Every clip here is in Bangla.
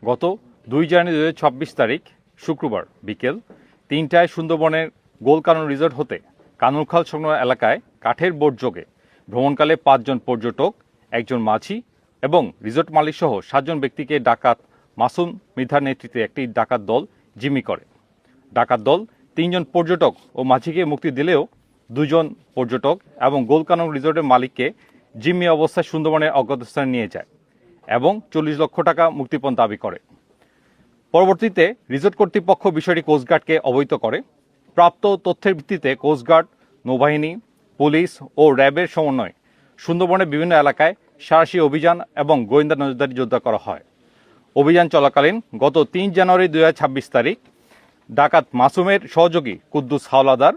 গত 2 জানুয়ারি 2026 তারিখ শুক্রবার বিকেল 3টায় সুন্দরবনের গোলকানন রিসোর্ট হতে কানুরখাল সংলগ্ন এলাকায় কাঠের বোট যোগে ভ্রমণকালে 5 জন পর্যটক, 1 জন মাঝি এবং রিসোর্ট মালিক সহ 7 জন ব্যক্তিকে ডাকাত মাসুম মৃধার নেতৃত্বে একটি ডাকাত দল জিম্মি করে। ডাকাত দল 3 জন পর্যটক ও মাঝিকে মুক্তি দিলেও 2 জন পর্যটক এবং গোলকানন রিসোর্টের মালিককে জিম্মি অবস্থায় সুন্দরবনের অজ্ঞাত স্থানে নিয়ে যায় এবং 40 লক্ষ টাকা মুক্তিপণ দাবি করে। পরবর্তীতে রিসোর্ট কর্তৃপক্ষ বিষয়টি কোস্টগার্ডকে অবহিত করে। প্রাপ্ত তথ্যের ভিত্তিতে কোস্টগার্ড, নৌবাহিনী, পুলিশ ও র্যাবের সমন্বয়ে সুন্দরবনের বিভিন্ন এলাকায় সাঁড়াশি অভিযান এবং গোয়েন্দা নজরদারি জোরদার করা হয়। অভিযান চলাকালীন গত 3 জানুয়ারি 2026 তারিখ ডাকাত মাসুমের সহযোগী কুদ্দুস হাওলাদার,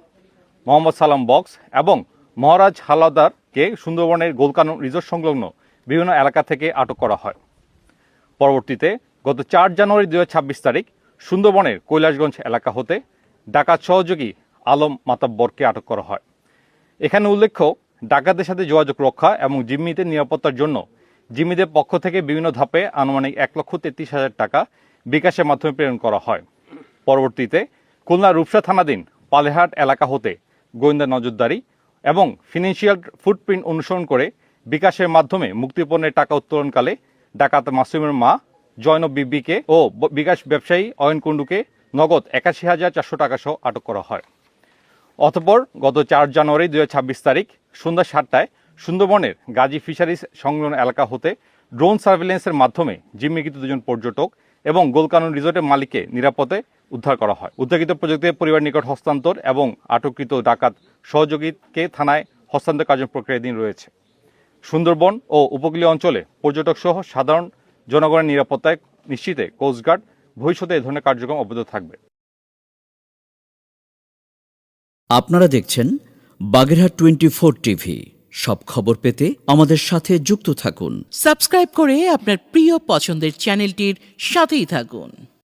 মোহাম্মদ সালাম বক্স এবং মহারাজ হাওলাদারকে সুন্দরবনের গোলকানন রিসোর্ট সংলগ্ন বিভিন্ন এলাকা থেকে আটক করা হয়। পরবর্তীতে গত 4 জানুয়ারি 2026 তারিখ সুন্দরবনের কৈলাসগঞ্জ এলাকা হতে ডাকাত সহযোগী আলম মাতাব্বরকে আটক করা হয়। এখানে উল্লেখ্য, ডাকাতদের সাথে যোগাযোগ রক্ষা এবং জিম্মিদের নিরাপত্তার জন্য জিম্মিদের পক্ষ থেকে বিভিন্ন ধাপে আনুমানিক 1,33,000 টাকা বিকাশের মাধ্যমে প্রেরণ করা হয়। পরবর্তীতে খুলনা রূপসা থানাধীন পালেহাট এলাকা হতে গোয়েন্দা নজরদারি এবং ফিনান্সিয়াল ফুটপ্রিন্ট অনুসরণ করে বিকাশের মাধ্যমে মুক্তিপণের টাকা উত্তোলনকালে ডাকাত মাসুমের মা জয়নব বিবিকে ও বিকাশ ব্যবসায়ী অয়ন কুণ্ডুকে নগদ 81,400 টাকা সহ আটক করা হয়। অতঃপর গত 4 জানুয়ারি 2026 তারিখ সন্ধ্যা 7টায় সুন্দরবনের গাজী ফিশারিজ সংলগ্ন এলাকা হতে ড্রোন সার্ভেলেন্সের মাধ্যমে জিম্মিকৃত 2 জন পর্যটক এবং গোলকানন রিসোর্টের মালিককে নিরাপদে উদ্ধার করা হয়। উদ্ধারকৃত প্রযুক্তির পরিবার নিকট হস্তান্তর এবং আটককৃত ডাকাত সহযোগীকে থানায় হস্তান্তর কার্য প্রক্রিয়াধীন রয়েছে। সুন্দরবন ও উপকূলীয় অঞ্চলে পর্যটক সহ সাধারণ জনগণের নিরাপত্তায় নিশ্চিতে কোস্টগার্ড ভবিষ্যতে এ ধরনের কার্যক্রম অব্যাহত থাকবে। আপনারা দেখছেন বাগেরহাট 24 টিভি। সব খবর পেতে আমাদের সাথে যুক্ত থাকুন। সাবস্ক্রাইব করে আপনার প্রিয় পছন্দের চ্যানেলটির সাথেই থাকুন।